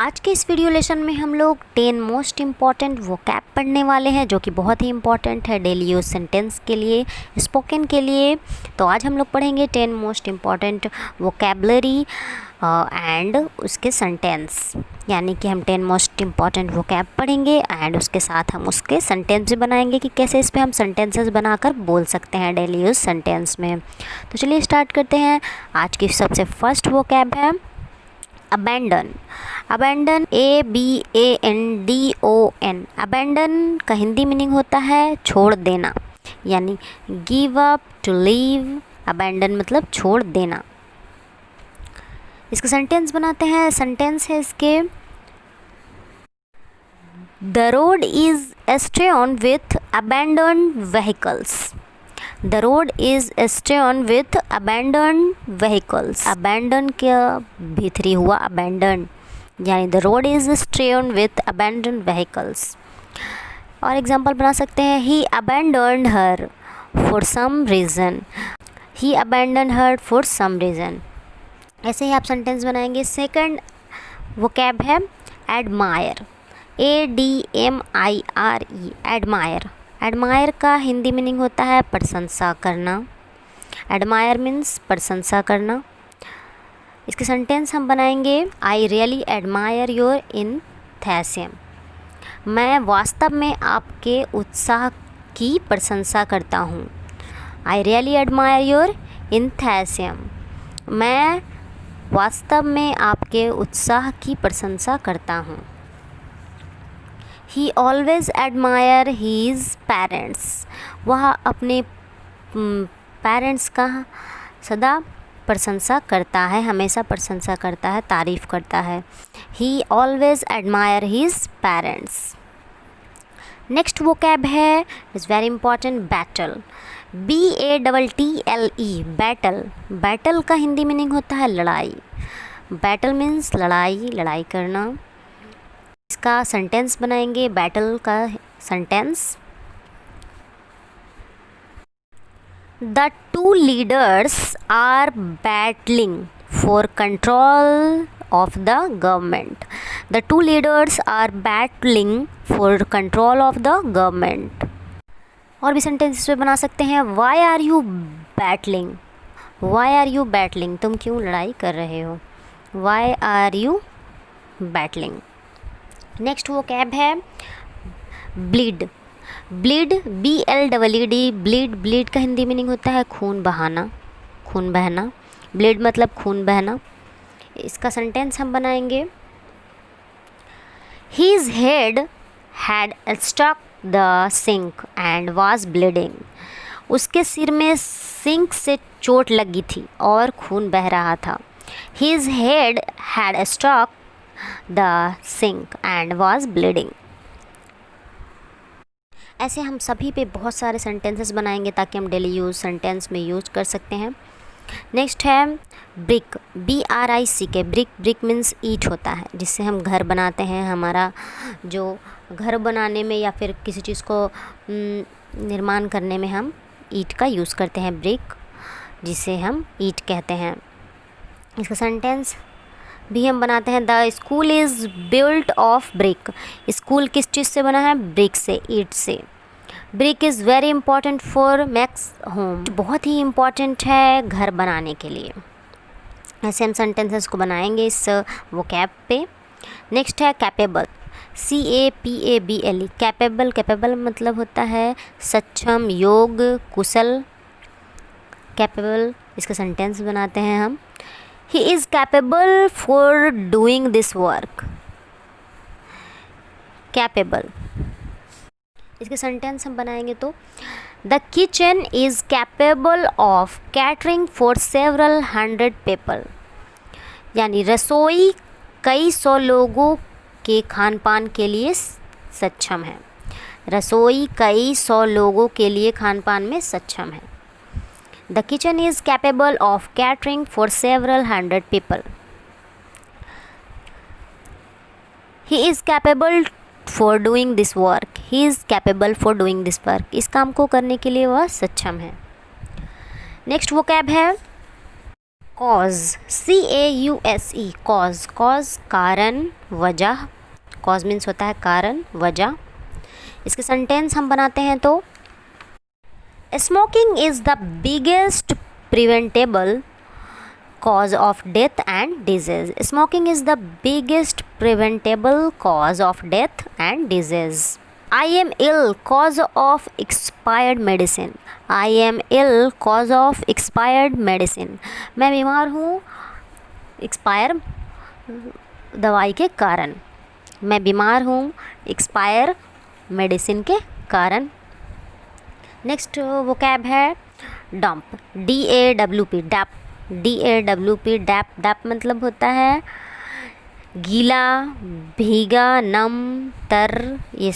आज के इस वीडियो लेसन में हम लोग 10 मोस्ट इम्पॉर्टेंट वोकैब पढ़ने वाले हैं जो कि बहुत ही इम्पॉर्टेंट है डेली यूज सेंटेंस के लिए, स्पोकन के लिए। तो आज हम लोग पढ़ेंगे 10 मोस्ट इम्पॉर्टेंट वोकैबलरी एंड उसके सेंटेंस, यानी कि हम 10 मोस्ट इम्पॉर्टेंट वोकैब पढ़ेंगे एंड उसके साथ हम उसके सेंटेंस भी बनाएंगे कि कैसे इस पर हम सेंटेंसेस बनाकर बोल सकते हैं डेली यूज सेंटेंस में। तो चलिए स्टार्ट करते हैं। आज की सबसे फर्स्ट वोकैब है अबैंडन। Abandon ABANDON। अबैंडन का हिंदी मीनिंग होता है छोड़ देना, यानी give up, to leave. Abandon मतलब छोड़ देना। इसका सेंटेंस बनाते हैं। सेंटेंस है इसके, the road is strewn with abandoned vehicles. The road is strewn with abandoned vehicles. Abandon क्या भीतरी हुआ अबैंडन, यानी the road is strewn with abandoned vehicles. और एग्जांपल बना सकते हैं, he abandoned her for some reason. He abandon her for some reason. ऐसे ही आप सेंटेंस बनाएंगे। सेकंड वोकैब है एडमायर। ADMIRE। एडमायर। एडमायर का हिंदी मीनिंग होता है प्रशंसा करना। एडमायर मीन्स प्रशंसा करना। इसके सेंटेंस हम बनाएंगे, I really admire your enthusiasm. मैं वास्तव में आपके उत्साह की प्रशंसा करता हूँ। I really admire your enthusiasm. मैं वास्तव में आपके उत्साह की प्रशंसा करता हूँ। He always admire his parents। वह अपने पेरेंट्स का सदा प्रशंसा करता है, हमेशा प्रशंसा करता है, तारीफ़ करता है। He always admire his parents। Next vocab है, is very important, battle. BATTLE। Battle. Battle का हिंदी मीनिंग होता है लड़ाई। बैटल मीन्स लड़ाई, लड़ाई करना। इसका सेंटेंस बनाएंगे, बैटल का sentence, the two leaders are battling for control of the government. The two leaders are battling for control of the government. और भी सेंटेंस इस पे बना सकते हैं, why are you battling. Why are you battling, तुम क्यों लड़ाई कर रहे हो। Why are you battling. Next vocab है bleed. Bleed BLEED। Bleed. Bleed का हिंदी मीनिंग होता है खून बहाना, खून बहना। ब्लीड मतलब खून बहना। इसका सेंटेंस हम बनाएंगे, His head had struck the sink and was bleeding। उसके सिर में सिंक से चोट लगी थी और खून बह रहा था। His head had struck the sink and was bleeding। ऐसे हम सभी पे बहुत सारे सेंटेंसेस बनाएंगे ताकि हम डेली यूज सेंटेंस में यूज कर सकते हैं। नेक्स्ट है brick. BRICK। Brick. Brick means ईंट होता है जिससे हम घर बनाते हैं। हमारा जो घर बनाने में या फिर किसी चीज़ को निर्माण करने में हम ईंट का यूज़ करते हैं, ब्रिक, जिसे हम ईंट कहते हैं। इसका सेंटेंस भी हम बनाते हैं, the school is built of brick. School किस चीज़ से बना है, ब्रिक से, ईंट से। Brick is very important for makes home. बहुत ही इम्पॉर्टेंट है घर बनाने के लिए। ऐसे हम सेंटेंसेस को बनाएंगे इस वोकैब पे। नेक्स्ट है कैपेबल। CAPABLE। कैपेबल। कैपेबल मतलब होता है सक्षम, योग्य, कुशल। कैपेबल। इसका सेंटेंस बनाते हैं हम, He is capable for doing this work। Capable. इसके सेंटेंस हम बनाएंगे तो, the kitchen is capable of catering for several hundred people. यानी रसोई कई सौ लोगों के खान पान के लिए सक्षम है। रसोई कई सौ लोगों के लिए खान पान में सक्षम है। The kitchen is capable of catering for several hundred people। He is capable for doing this work। He is capable for doing this work। इस काम को करने के लिए वह सक्षम है। नेक्स्ट वो कैब है कॉज, CAUSE, कॉज, कॉज कारण, वजह, कॉज मीन्स होता है कारण, वजह। इसके सेंटेंस हम बनाते हैं तो smoking is the biggest preventable cause of death and disease. Smoking is the biggest preventable cause of death and disease. I am ill cause of expired medicine. I am ill cause of expired medicine. मैं बीमार हूँ expire दवाई के कारण। मैं बीमार हूँ expire medicine के कारण। नेक्स्ट वोकैब है dump, DAWP, daub, DAWP, daub, daub मतलब होता है गीला, भीगा, नम, तर। ये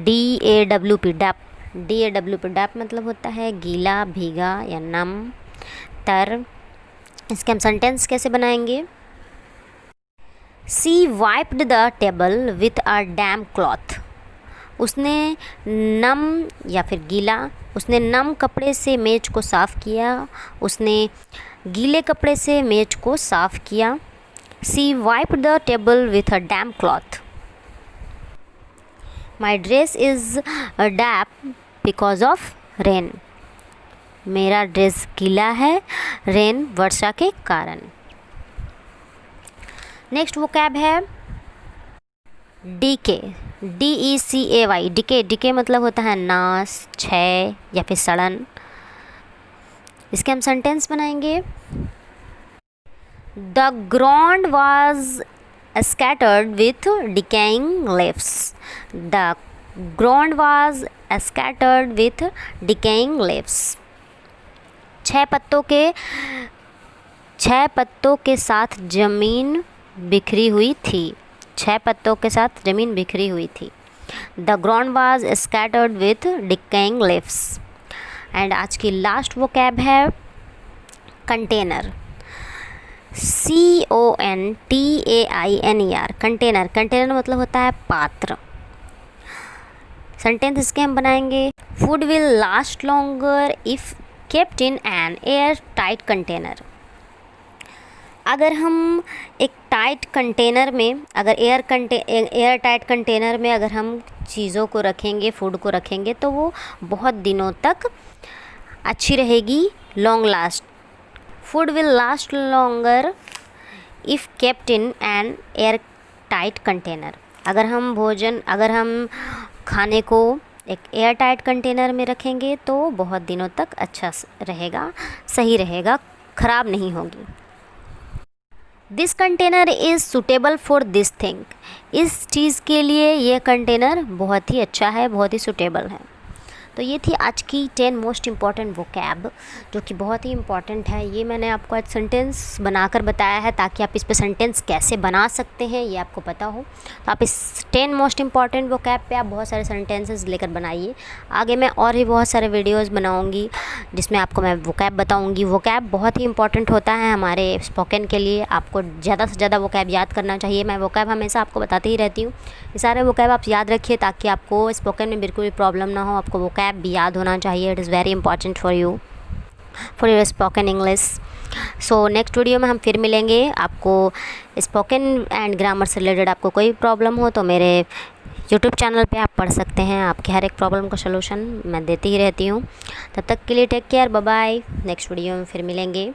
DAWP, डैप, DAWP, डैप मतलब होता है गीला, भीगा या नम, तर। इसके हम सेंटेंस कैसे बनाएंगे? She wiped the table with a damp cloth. उसने नम या फिर गीला, उसने नम कपड़े से मेज को साफ़ किया, उसने गीले कपड़े से मेज को साफ़ किया। She wiped the table with a damp cloth. My dress is damp because of rain. मेरा ड्रेस गीला है रेन, वर्षा के कारण। नेक्स्ट वोकैब है डीके, DECAY, डिके, डिके मतलब होता है नाश, क्षय या फिर सड़न। इसके हम सेंटेंस बनाएंगे। The ground was scattered with decaying leaves. The ground was scattered with decaying leaves. छह पत्तों के साथ ज़मीन बिखरी हुई थी। छह पत्तों के साथ ज़मीन बिखरी हुई थी। The ground was scattered with decaying leaves. And आज की लास्ट वोकैब है कंटेनर, CONTAINER, कंटेनर। कंटेनर मतलब होता है पात्र। सेंटेंस इसके हम बनाएंगे। Food will last longer if kept in an air tight container. अगर हम एक टाइट कंटेनर में, अगर एयर टाइट कंटेनर में अगर हम चीज़ों को रखेंगे, फूड को रखेंगे, तो वो बहुत दिनों तक अच्छी रहेगी, long last. Food will last longer if kept in an air tight container. अगर हम खाने को एक एयर टाइट कंटेनर में रखेंगे तो बहुत दिनों तक अच्छा रहेगा, सही रहेगा, ख़राब नहीं होगी। This container is suitable for this thing. इस चीज़ के लिए ये कंटेनर बहुत ही अच्छा है, बहुत ही सुटेबल है। तो ये थी आज की 10 मोस्ट इम्पॉर्टेंट वोकैब, जो कि बहुत ही इम्पॉर्टेंट है। ये मैंने आपको आज सेंटेंस बनाकर बताया है ताकि आप इस पे सेंटेंस कैसे बना सकते हैं ये आपको पता हो। तो आप इस 10 मोस्ट इम्पॉर्टेंट वोकैब पे आप बहुत सारे सेंटेंसेस लेकर बनाइए। आगे मैं और भी बहुत सारे वीडियोज़ बनाऊँगी जिसमें आपको मैं वोकैब बताऊँगी। वोकैब बहुत ही इंपॉर्टेंट होता है हमारे स्पोकन के लिए। आपको ज़्यादा से ज़्यादा वोकैब याद करना चाहिए। मैं वोकैब हमेशा आपको बताती ही रहती हूँ। ये सारे वोकैब आप याद रखिए ताकि आपको स्पोकन में बिल्कुल भी प्रॉब्लम ना हो। आपको वोकैब भी याद होना चाहिए। It is very important for you, for your spoken English. So next video में हम फिर मिलेंगे। आपको स्पोकन एंड ग्रामर से रिलेटेड आपको कोई प्रॉब्लम हो तो मेरे यूट्यूब चैनल पे आप पढ़ सकते हैं। आपकी हर एक प्रॉब्लम का सलूशन मैं देती ही रहती हूँ। तब तक के लिए take care, bye bye. Next video में फिर मिलेंगे।